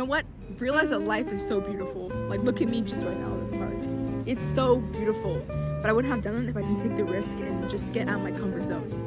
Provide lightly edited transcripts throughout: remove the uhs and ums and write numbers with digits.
You know what? Realize that life is so beautiful. Like, look at me just right now in this park. It's so beautiful. But I wouldn't have done it if I didn't take the risk and just get out of my comfort zone.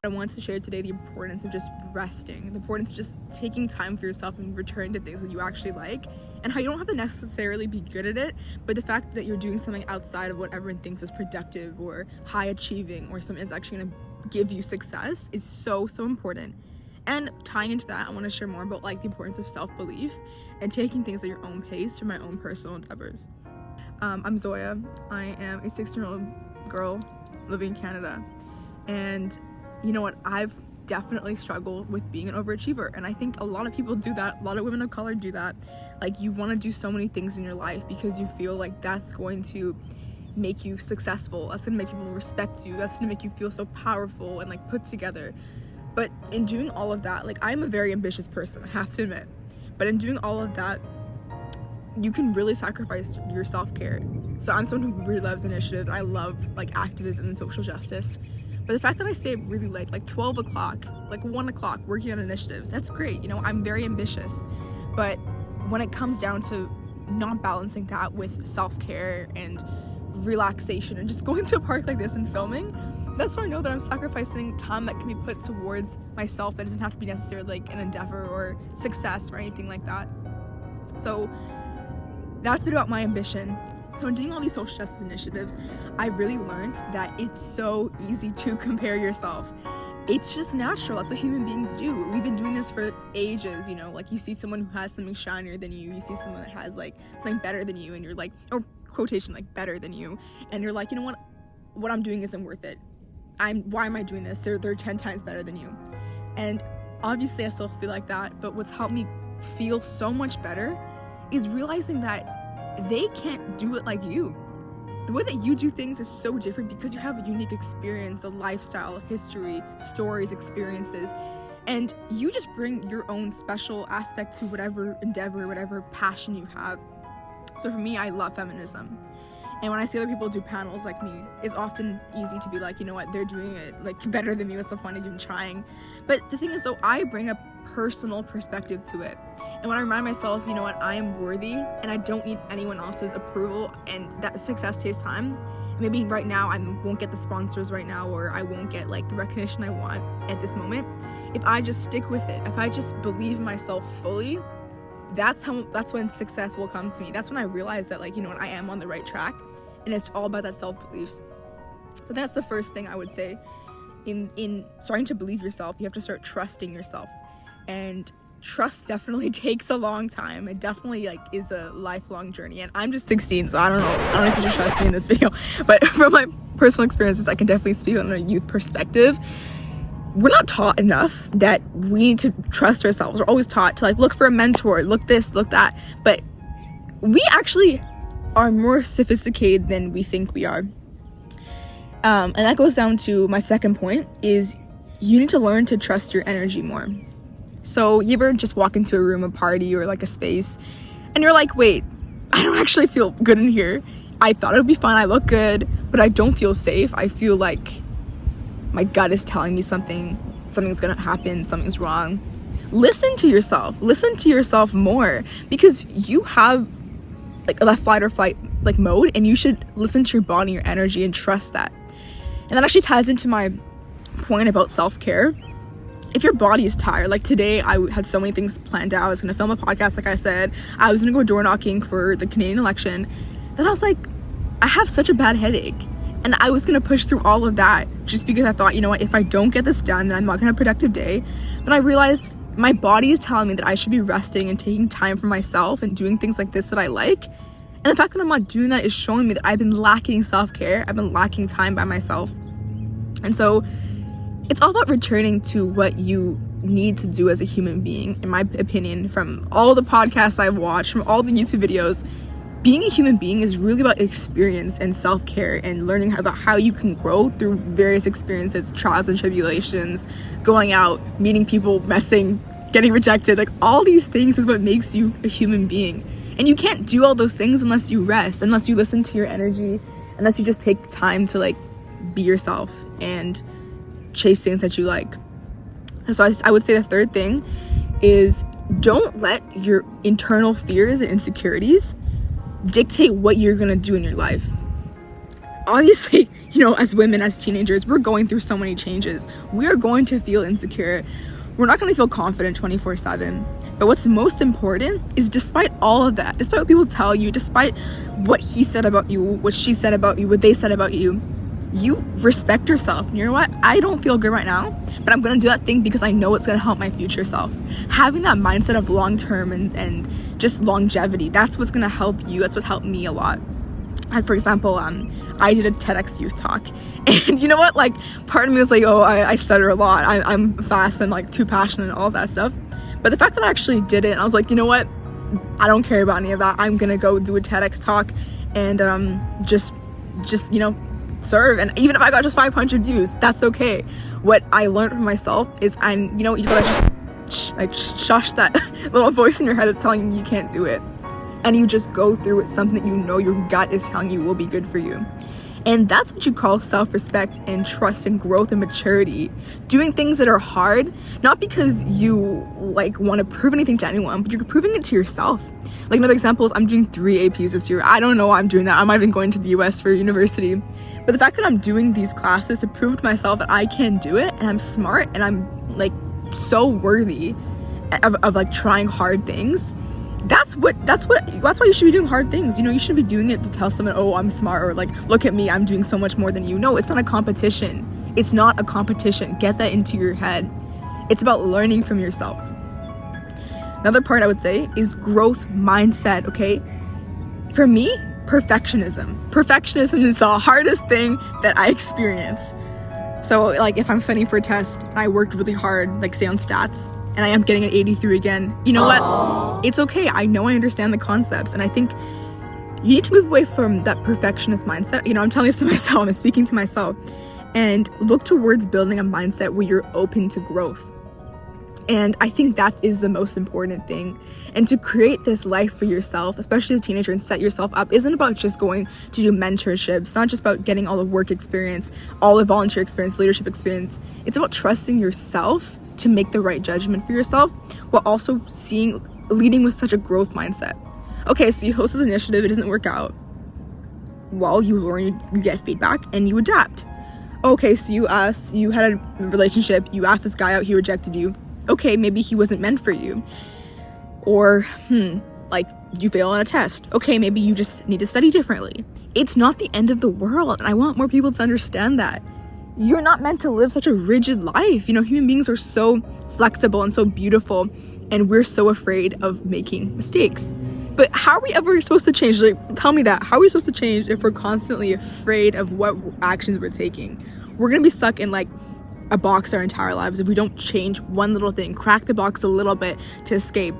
I wanted to share today the importance of just resting, the importance of just taking time for yourself and returning to things that you actually like, and how you don't have to necessarily be good at it, but the fact that you're doing something outside of what everyone thinks is productive or high achieving or something that's actually going to give you success is so important. And tying into that, I want to share more about like the importance of self-belief and taking things at your own pace for my own personal endeavors. I'm Zoya. I am a 16-year-old girl living in Canada, and you know what? I've definitely struggled with being an overachiever, and I think a lot of people do that. A lot of women of color do that. Like, you want to do so many things in your life because you feel like that's going to make you successful. That's going to make people respect you. That's going to make you feel so powerful and like put together. But in doing all of that, like, I'm a very ambitious person, I have to admit. But in doing all of that, you can really sacrifice your self-care. So I'm someone who really loves initiatives. I love like activism and social justice. But the fact that I stay really late, like 12 o'clock, like 1 o'clock, working on initiatives, that's great. You know, I'm very ambitious. But when it comes down to not balancing that with self-care and relaxation and just going to a park like this and filming, that's where I know that I'm sacrificing time that can be put towards myself that doesn't have to be necessarily like an endeavor or success or anything like that. So that's a bit about my ambition. So in doing all these social justice initiatives, I really learned that it's so easy to compare yourself. It's just natural. That's what human beings do. We've been doing this for ages, you know, like you see someone who has something shinier than you see someone that has like something better than you, and you're like, or quotation, like better than you, and you're like, you know what I'm doing isn't worth it. Why am I doing this? They're 10 times better than you. And obviously I still feel like that, but what's helped me feel so much better is realizing that they can't do it like you. The way that you do things is so different because you have a unique experience, a lifestyle, history, stories, experiences, and you just bring your own special aspect to whatever endeavor, whatever passion you have. So for me, I love feminism. And when I see other people do panels like me, it's often easy to be like, you know what, they're doing it like better than me. What's the point of even trying? But the thing is, though, I bring a personal perspective to it. And when I remind myself, you know what, I am worthy and I don't need anyone else's approval, and that success takes time. Maybe right now I won't get the sponsors right now, or I won't get like the recognition I want at this moment. If I just stick with it, if I just believe in myself fully, that's when success will come to me. That's when I realize that, like, you know what, I am on the right track, and it's all about that self-belief. So that's the first thing I would say. In starting to believe yourself, you have to start trusting yourself. And trust definitely takes a long time. It definitely like is a lifelong journey. And I'm just 16, so I don't know if you should trust me in this video. But from my personal experiences, I can definitely speak on a youth perspective. We're not taught enough that we need to trust ourselves. We're always taught to like look for a mentor, look this, look that. But we actually are more sophisticated than we think we are. And that goes down to my second point, is you need to learn to trust your energy more. So you ever just walk into a room, a party, or like a space, and you're like, wait, I don't actually feel good in here. I thought it would be fun, I look good, but I don't feel safe. I feel like my gut is telling me something's gonna happen, something's wrong. Listen to yourself more, because you have like a fight or flight like mode, and you should listen to your body, your energy, and trust that. And that actually ties into my point about self-care. If your body is tired, like today I had so many things planned out. I was going to film a podcast, like I said. I was going to go door knocking for the Canadian election. Then I was like, I have such a bad headache. And I was going to push through all of that just because I thought, you know what, if I don't get this done, then I'm not going to have a productive day. But I realized my body is telling me that I should be resting and taking time for myself and doing things like this that I like. And the fact that I'm not doing that is showing me that I've been lacking self-care. I've been lacking time by myself. And so it's all about returning to what you need to do as a human being. In my opinion, from all the podcasts I've watched, from all the YouTube videos, being a human being is really about experience and self-care and learning about how you can grow through various experiences, trials and tribulations, going out, meeting people, messing, getting rejected. Like, all these things is what makes you a human being. And you can't do all those things unless you rest, unless you listen to your energy, unless you just take time to like be yourself and chase things that you like. So I would say the third thing is Don't let your internal fears and insecurities dictate what you're gonna do in your life. Obviously, as women, as teenagers, we're going through so many changes. We're going to feel insecure. We're not going to feel confident 24/7. But what's most important is, despite all of that, despite what people tell you, despite what he said about you, what she said about you, what they said about you, you respect yourself. You know what? I don't feel good right now, but I'm going to do that thing because I know it's going to help my future self. Having that mindset of long-term and just longevity, that's what's going to help you. That's what helped me a lot. Like, for example, I did a TEDx youth talk, and you know what? Like, part of me was like, oh, I stutter a lot. I'm fast and like too passionate and all that stuff. But the fact that I actually did it, and I was like, you know what? I don't care about any of that. I'm gonna go do a TEDx talk and just serve. And even if I got just 500 views, that's okay. What I learned from myself is you gotta just shush that little voice in your head that's telling you can't do it. And you just go through with something that your gut is telling you will be good for you. And that's what you call self-respect and trust and growth and maturity. Doing things that are hard, not because you want to prove anything to anyone, but you're proving it to yourself. Like, another example is I'm doing 3 APs this year. I don't know why I'm doing that. I'm not even going to the US for university. But the fact that I'm doing these classes to prove to myself that I can do it, and I'm smart, and I'm so worthy of trying hard things. That's why you should be doing hard things. You should be doing it to tell someone, oh, I'm smart, or look at me, I'm doing so much more than you. No, it's not a competition. It's not a competition. Get that into your head. It's about learning from yourself. Another part I would say is growth mindset, okay? For me, perfectionism. Perfectionism is the hardest thing that I experience. So, if I'm studying for a test and I worked really hard, say on stats, and I am getting an 83 again, you know what? It's okay. I know I understand the concepts, and I think you need to move away from that perfectionist mindset. I'm telling this to myself, I'm speaking to myself, and look towards building a mindset where you're open to growth. And I think that is the most important thing. And to create this life for yourself, especially as a teenager, and set yourself up, isn't about just going to do mentorships, not just about getting all the work experience, all the volunteer experience, leadership experience. It's about trusting yourself to make the right judgment for yourself, while also leading with such a growth mindset. Okay, so you host this initiative, it doesn't work out. Well, you learn, you get feedback, and you adapt. Okay, so you had a relationship, you asked this guy out, he rejected you. Okay, maybe he wasn't meant for you. Or, you fail on a test. Okay, maybe you just need to study differently. It's not the end of the world, and I want more people to understand that. You're not meant to live such a rigid life. Human beings are so flexible and so beautiful, and we're so afraid of making mistakes. But how are we ever supposed to change? Tell me that. How are we supposed to change if we're constantly afraid of what actions we're taking? We're gonna be stuck in a box our entire lives if we don't change one little thing, crack the box a little bit to escape,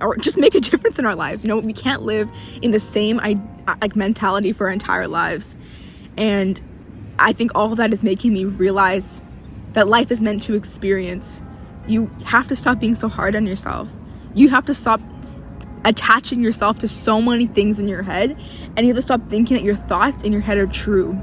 or just make a difference in our lives. We can't live in the same mentality for our entire lives. And I think all of that is making me realize that life is meant to experience. You have to stop being so hard on yourself. You have to stop attaching yourself to so many things in your head, and you have to stop thinking that your thoughts in your head are true.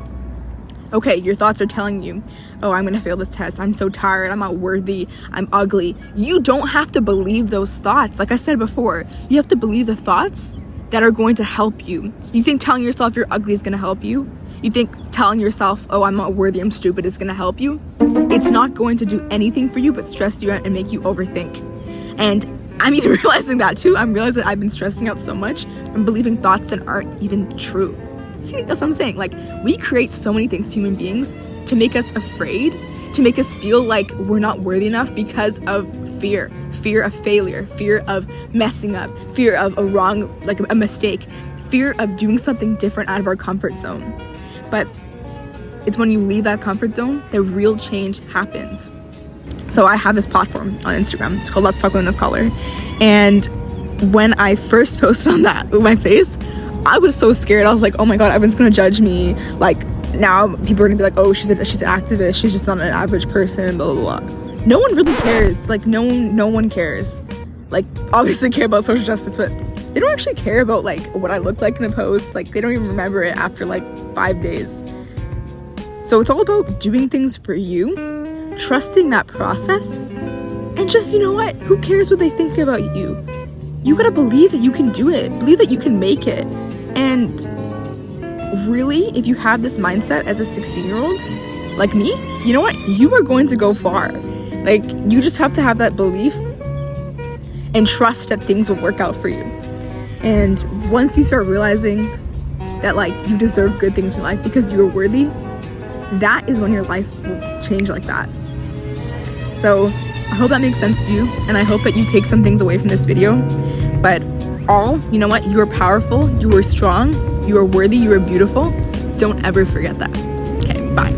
Okay, your thoughts are telling you, oh, I'm gonna fail this test, I'm so tired, I'm not worthy, I'm ugly. You don't have to believe those thoughts. Like I said before, you have to believe the thoughts that are going to help you. You think telling yourself you're ugly is gonna help you? You think telling yourself, oh, I'm not worthy, I'm stupid, is gonna help you? It's not going to do anything for you but stress you out and make you overthink. And I'm even realizing that too. I'm realizing I've been stressing out so much and believing thoughts that aren't even true. See, that's what I'm saying. We create so many things, human beings, to make us afraid, to make us feel like we're not worthy enough because of fear of failure, fear of messing up, fear of a mistake, fear of doing something different out of our comfort zone. But it's when you leave that comfort zone that real change happens. So I have this platform on Instagram. It's called Let's Talk Women of Color. And when I first posted on that with my face, I was so scared. I was like, oh my God, everyone's gonna judge me. Now people are gonna be like, oh, she's an activist. She's just not an average person, blah, blah, blah. No one really cares. No one cares. Obviously care about social justice, but they don't actually care about what I look like in the post. They don't even remember it after 5 days. So it's all about doing things for you, trusting that process, And just, you know what? Who cares what they think about you? You gotta believe that you can do it. Believe that you can make it. And really, if you have this mindset as a 16-year-old, like me, you know what? You are going to go far. Like, you just have to have that belief and trust that things will work out for you. And once you start realizing that, like, you deserve good things in life because you're worthy, that is when your life will change like that. So I hope that makes sense to you, and I hope that you take some things away from this video. But you know what? You are powerful, you are strong, you are worthy, you are beautiful. Don't ever forget that. Okay, bye.